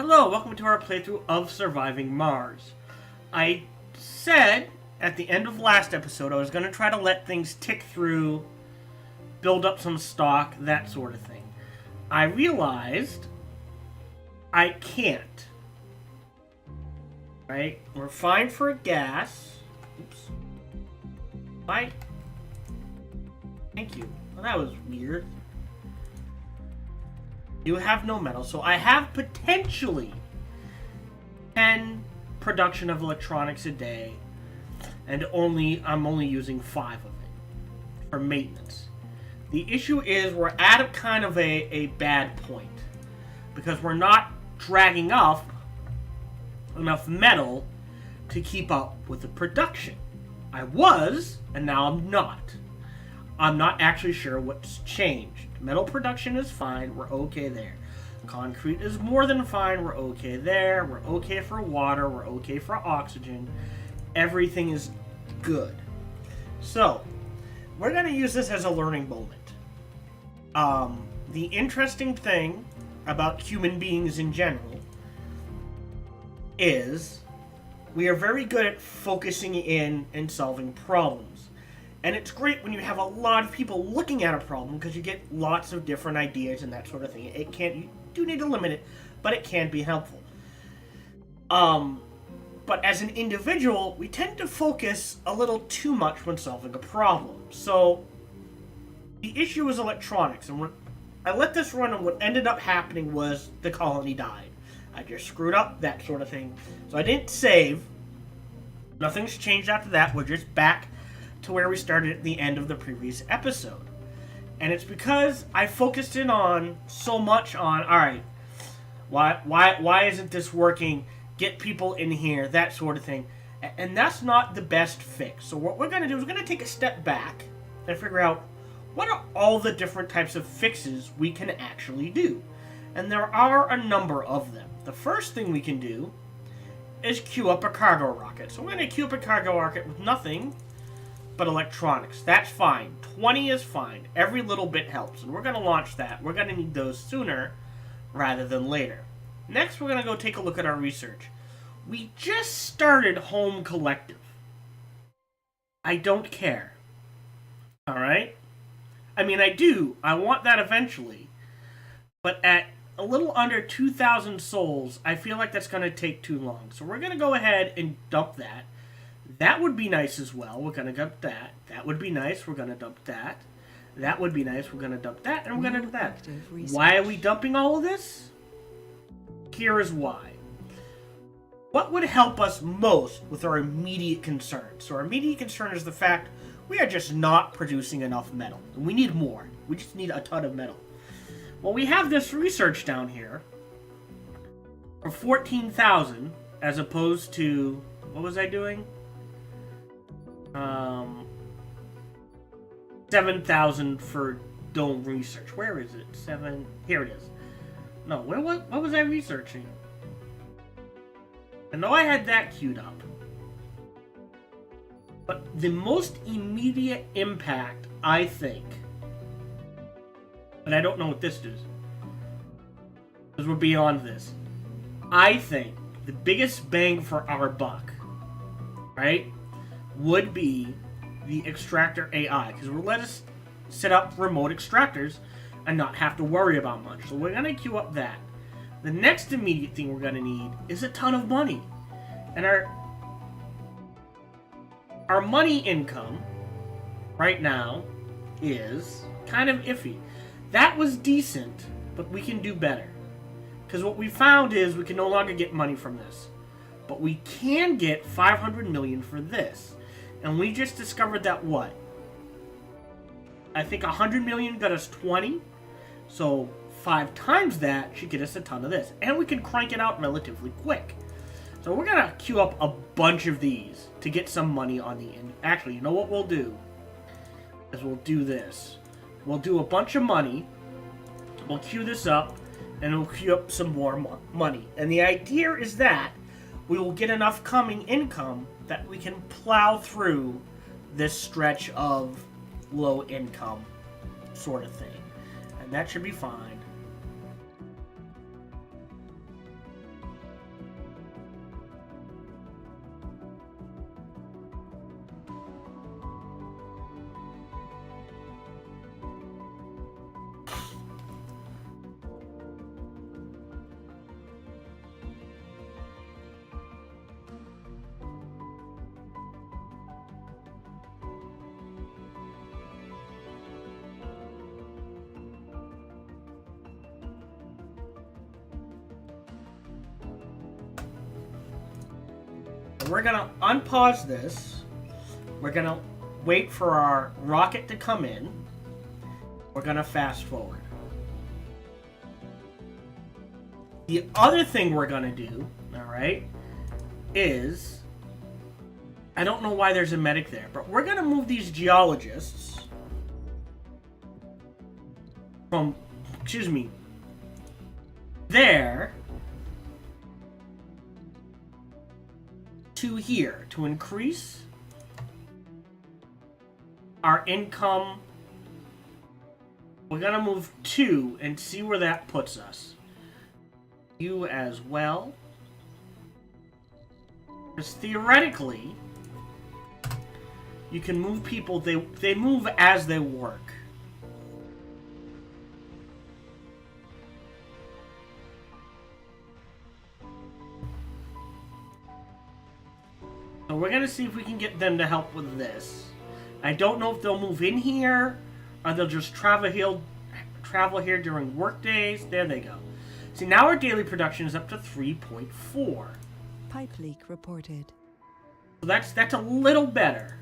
Hello, welcome to our playthrough of Surviving Mars. I said at the end of last episode I was going to try to let things tick through, build up some stock, that sort of thing. I realized I can't. Right? We're fine for gas. Oops. Bye. Thank you. Well, that was weird. You have no metal, so I have potentially 10 production of electronics a day, and I'm only using 5 of it for maintenance. The issue is we're at a kind of a bad point, because we're not dragging up enough metal to keep up with the production. I was, and now I'm not. I'm not actually sure what's changed. Metal production is fine, we're okay there. Concrete is more than fine, we're okay there. We're okay for water, we're okay for oxygen. Everything is good. So, we're going to use this as a learning moment. The interesting thing about human beings in general is we are very good at focusing in and solving problems. And it's great when you have a lot of people looking at a problem because you get lots of different ideas and that sort of thing. You do need to limit it, but it can be helpful. But as an individual, we tend to focus a little too much when solving a problem. So the issue is electronics, and when I let this run, and what ended up happening was the colony died. I just screwed up, that sort of thing. So I didn't save. Nothing's changed after that. We're just back to where we started at the end of the previous episode. And it's because I focused in on so much on, alright, why isn't this working? Get people in here, that sort of thing. And that's not the best fix. So what we're going to do is we're going to take a step back and figure out what are all the different types of fixes we can actually do. And there are a number of them. The first thing we can do is queue up a cargo rocket. So we're going to queue up a cargo rocket with nothing but electronics. That's fine. 20 is fine. Every little bit helps. And we're going to launch that. We're going to need those sooner rather than later. Next, we're going to go take a look at our research. We just started Home Collective. I don't care. Alright? I mean, I do. I want that eventually. But at a little under 2,000 souls, I feel like that's going to take too long. So we're going to go ahead and dump that. That would be nice as well. We're going to dump that. That would be nice. We're going to dump that. That would be nice. We're going to dump that. And we're going to do that. Why are we dumping all of this? Here is why. What would help us most with our immediate concern? So our immediate concern is the fact we are just not producing enough metal. And we need more. We just need a ton of metal. Well, we have this research down here for 14,000 as opposed to, what was I doing? 7,000 for dome research. Where is it? Here it is. No, what was I researching? I know I had that queued up. But the most immediate impact, I think, and I don't know what this does, because we're beyond this. I think the biggest bang for our buck, right, would be the extractor AI, because it will let us set up remote extractors and not have to worry about much. So we're going to queue up that. The next immediate thing we're going to need is a ton of money. And our money income right now is kind of iffy. That was decent, but we can do better. Because what we found is we can no longer get money from this. But we can get 500 million for this. And we just discovered that what? I think 100 million got us 20. So 5 times that should get us a ton of this. And we can crank it out relatively quick. So we're going to queue up a bunch of these to get some money on the end. Actually, you know what we'll do? Is we'll do this. We'll do a bunch of money. We'll queue this up. And we'll queue up some more money. And the idea is that we will get enough coming income that we can plow through this stretch of low income sort of thing. And that should be fine. we're gonna unpause this. We're gonna wait for our rocket to come in. We're gonna fast forward. The other thing we're gonna do, alright, is... I don't know why there's a medic there, but we're gonna move these geologists from, excuse me, there to here to increase our income. We're gonna move 2 and see where that puts us. You as well. Because theoretically, you can move people, they move as they work. So we're gonna see if we can get them to help with this. I don't know if they'll move in here, or they'll just travel here during work days. There they go. See, now our daily production is up to 3.4. Pipe leak reported. So that's a little better.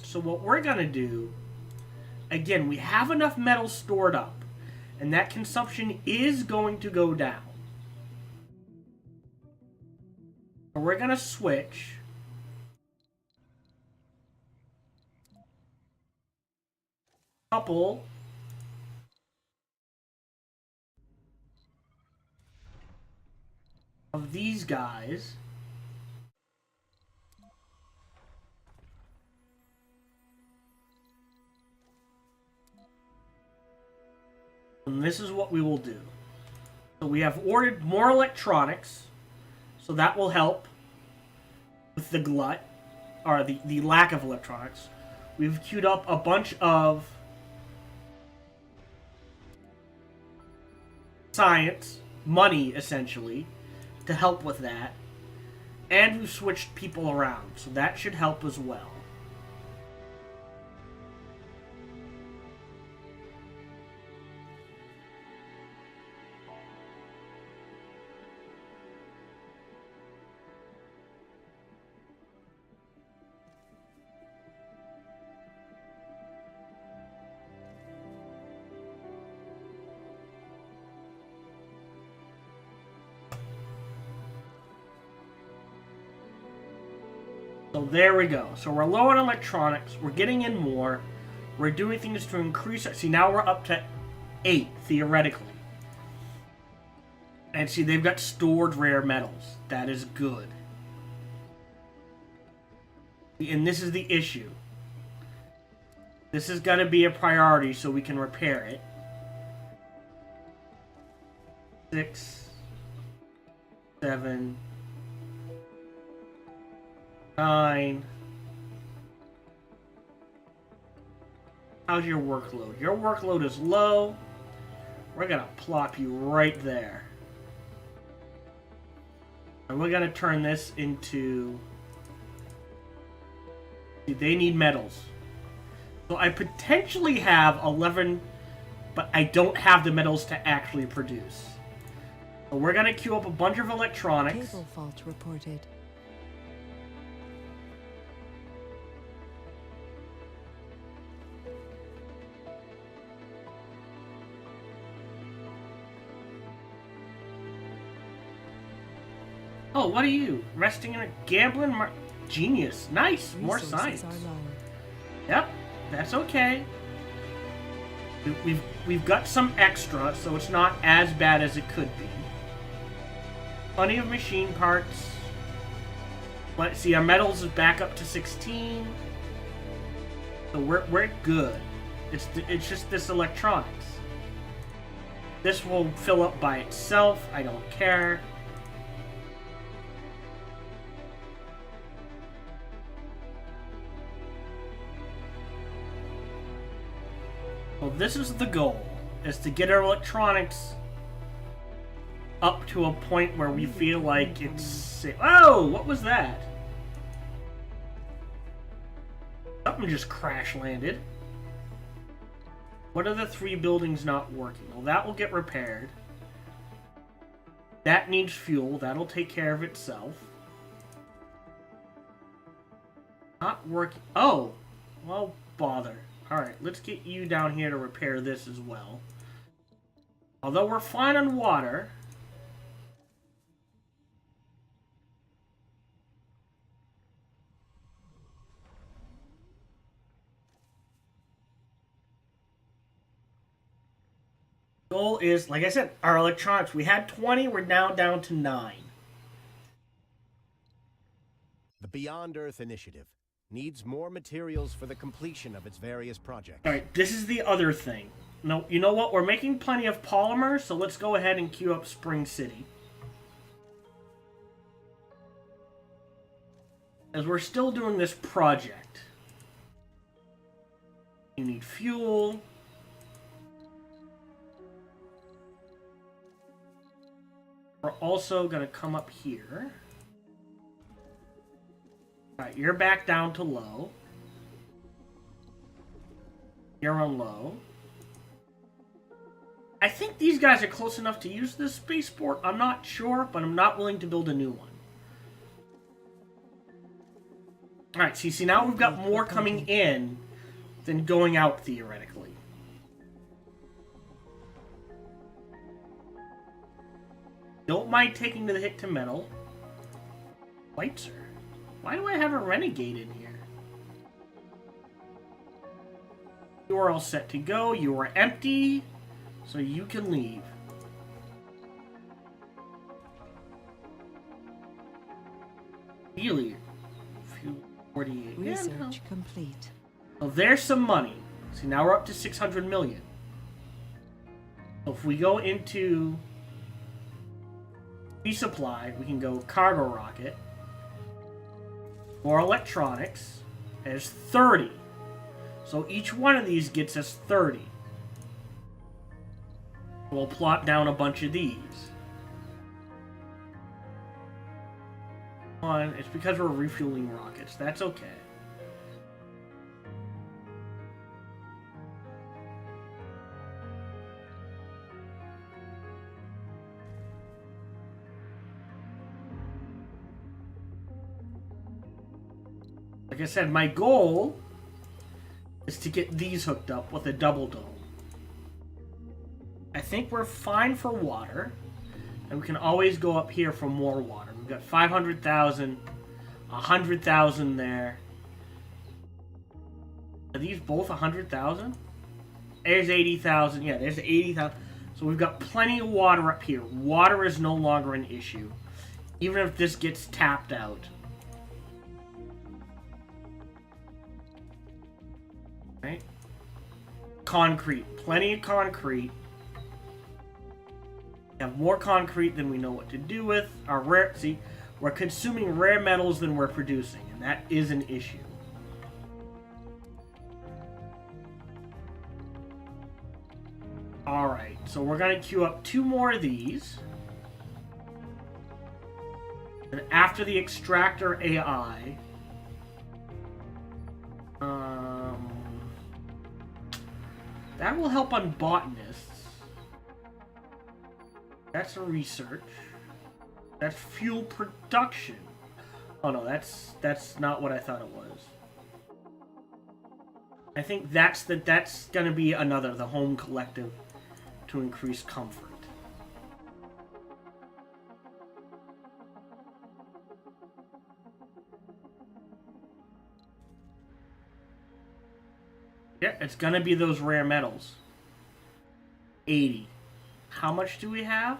So what we're gonna do, again, we have enough metal stored up, and that consumption is going to go down. So we're gonna switch a couple of these guys. And this is what we will do. So we have ordered more electronics, so that will help with the glut, or the lack of electronics. We've queued up a bunch of science, money essentially, to help with that. And we've switched people around, so that should help as well. So there we go. So we're low on electronics. We're getting in more. We're doing things to increase it. See, now we're up to 8, theoretically. And see, they've got stored rare metals. That is good. And this is the issue. This has got to be a priority so we can repair it. 6, 7, 9. How's your workload? Your workload is low. We're gonna plop you right there. And we're gonna turn this into... See, they need metals. So I potentially have 11, but I don't have the metals to actually produce. So we're gonna queue up a bunch of electronics. Cable fault reported. Oh, what are you? Resting in a gambling genius. Nice. More science. Yep, that's okay. We've got some extra, so it's not as bad as it could be. Plenty of machine parts. Let's see, our metals is back up to 16. So we're good. It's just this electronics. This will fill up by itself. I don't care. Well, this is the goal, is to get our electronics up to a point where we feel like it's safe. Oh, what was that? Something just crash landed. What are the 3 buildings not working? Well, that will get repaired. That needs fuel. That'll take care of itself. Not working. Oh! Well, bother. Alright, let's get you down here to repair this as well. Although we're fine on water... Goal is, like I said, our electronics. We had 20, we're now down to 9. The Beyond Earth Initiative needs more materials for the completion of its various projects. Alright, this is the other thing. No, you know what? We're making plenty of polymer, so let's go ahead and queue up Spring City. As we're still doing this project. You need fuel. We're also going to come up here. Alright, you're back down to low. You're on low. I think these guys are close enough to use this spaceport. I'm not sure, but I'm not willing to build a new one. Alright, so you see now we've got more coming in than going out, theoretically. Don't mind taking the hit to metal. Whiteser. Why do I have a renegade in here? You are all set to go. You are empty, so you can leave. Really? 48. Research complete. So there's some money. See, now we're up to 600 million. So if we go into resupply, we can go cargo rocket. More electronics. There's 30. So each one of these gets us 30. We'll plot down a bunch of these. One, it's because we're refueling rockets. That's okay. Like I said, my goal is to get these hooked up with a double dome. I think we're fine for water, and we can always go up here for more water. We've got 500,000, 100,000 there. Are these both 100,000? There's 80,000. Yeah, there's 80,000. So we've got plenty of water up here. Water is no longer an issue, even if this gets tapped out. Right? Concrete. Plenty of concrete. We have more concrete than we know what to do with. Our rare, see, we're consuming rare metals than we're producing, and that is an issue. Alright, so we're going to queue up 2 more of these. And after the extractor AI... that will help on botanists. That's a research. That's fuel production. Oh no, that's not what I thought it was. I think that's gonna be another, the home collective to increase comfort. Yeah, it's gonna be those rare metals. 80. How much do we have?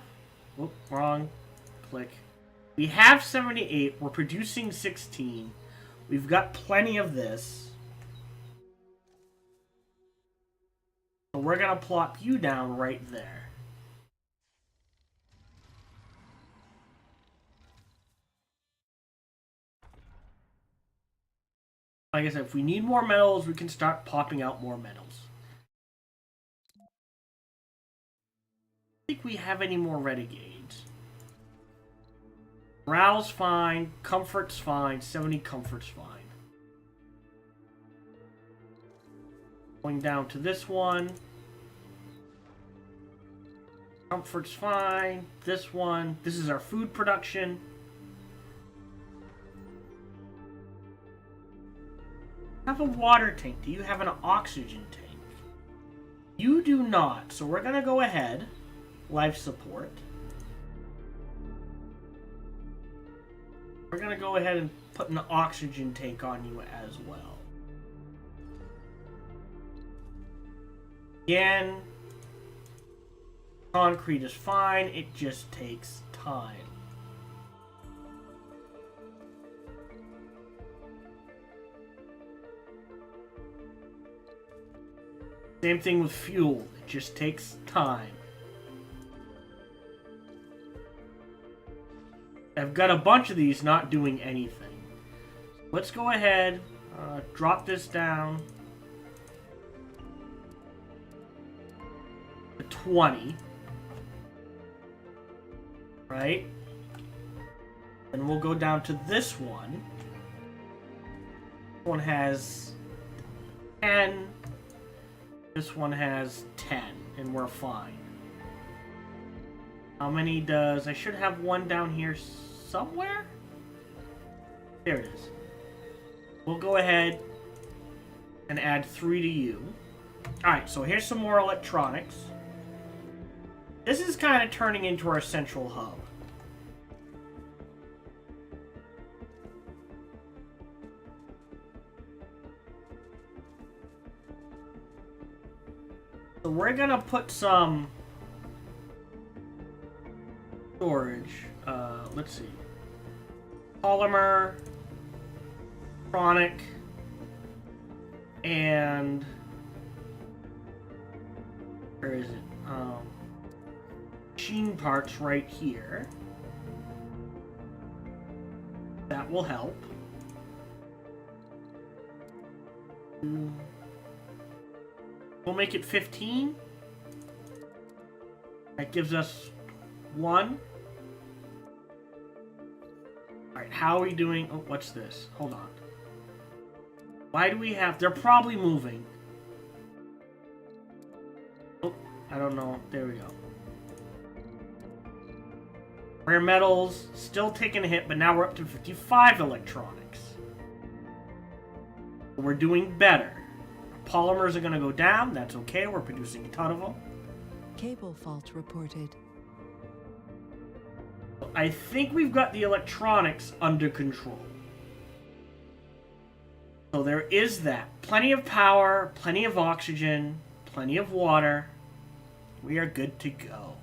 Whoop, wrong. Click. We have 78. We're producing 16. We've got plenty of this. So we're gonna plop you down right there. Like I said, if we need more metals, we can start popping out more metals. I don't think we have any more renegades. Morale's fine, comfort's fine, 70 comfort's fine. Going down to this one. Comfort's fine, this one. This is our food production. have a water tank. Do you have an oxygen tank? You do not. So we're going to go ahead. Life support. We're going to go ahead and put an oxygen tank on you as well. Again, concrete is fine. It just takes time. Same thing with fuel. It just takes time. I've got a bunch of these not doing anything. Let's go ahead, drop this down to 20. Right? And we'll go down to this one. This one has 10. This one has 10, and we're fine. How many does... I should have one down here somewhere? There it is. We'll go ahead and add 3 to you. Alright, so here's some more electronics. This is kind of turning into our central hub. So we're gonna put some storage. Let's see. Polymer, electronic, and where is it? Machine parts right here. That will help. We'll make it 15. That gives us 1. Alright, how are we doing? Oh, what's this? Hold on. Why do we have... They're probably moving. Oh, I don't know. There we go. Rare metals, still taking a hit, but now we're up to 55 electronics. We're doing better. Polymers are going to go down. That's okay. We're producing a ton of them. Cable fault reported. I think we've got the electronics under control. So there is that. Plenty of power, plenty of oxygen, plenty of water. We are good to go.